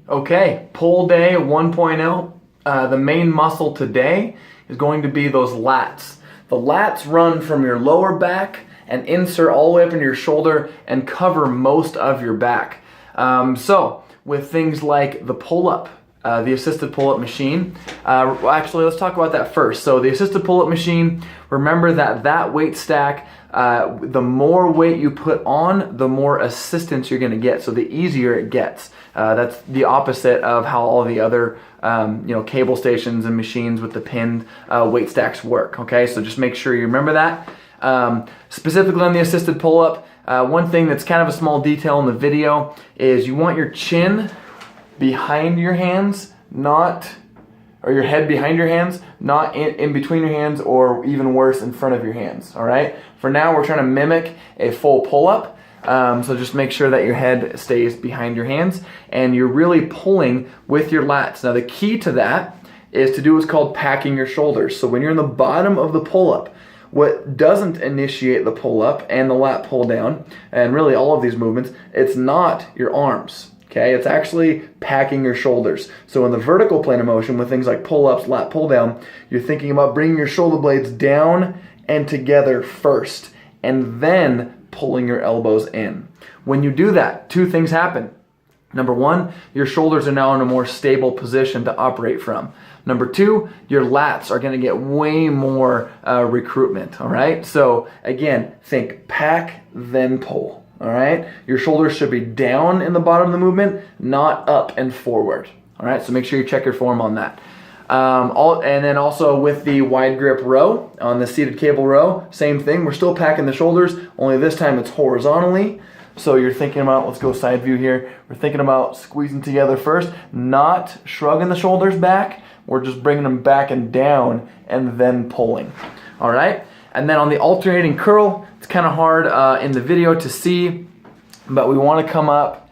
Okay, pull day 1.0. The main muscle today is going to be those lats. The lats run from your lower back and insert all the way up into your shoulder and cover most of your back. So with things like the pull-up, the assisted pull-up machine. Actually, let's talk about that first. So the assisted pull-up machine, remember that weight stack, the more weight you put on, the more assistance you're gonna get, so the easier it gets. That's the opposite of how all the other cable stations and machines with the pinned weight stacks work, okay? So just make sure you remember that. Specifically on the assisted pull-up, one thing that's kind of a small detail in the video is you want your chin behind your hands, or your head behind your hands, not in between your hands, or even worse, in front of your hands, all right? For now, we're trying to mimic a full pull-up, so just make sure that your head stays behind your hands, and you're really pulling with your lats. Now, the key to that is to do what's called packing your shoulders. So when you're in the bottom of the pull-up, what doesn't initiate the pull-up and the lat pull-down, and really all of these movements, it's not your arms. Okay, it's actually packing your shoulders. So in the vertical plane of motion with things like pull-ups, lat pull-down, you're thinking about bringing your shoulder blades down and together first, and then pulling your elbows in. When you do that, two things happen. Number one, your shoulders are now in a more stable position to operate from. Number two, your lats are gonna get way more recruitment, all right? So again, think pack, then pull. All right, your shoulders should be down in the bottom of the movement, not up and forward. All right, so make sure you check your form on that. And then also with the wide grip row, on the seated cable row, same thing. We're still packing the shoulders, only this time it's horizontally. So you're thinking about, let's go side view here. We're thinking about squeezing together first, not shrugging the shoulders back. We're just bringing them back and down and then pulling. All right. And then on the alternating curl, it's kind of hard in the video to see, but we want to come up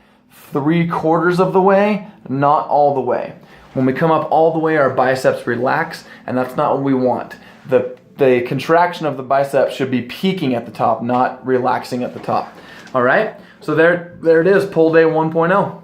3/4 of the way, not all the way. When we come up all the way, our biceps relax, and that's not what we want. The contraction of the biceps should be peaking at the top, not relaxing at the top. All right, so there it is, pull day 1.0.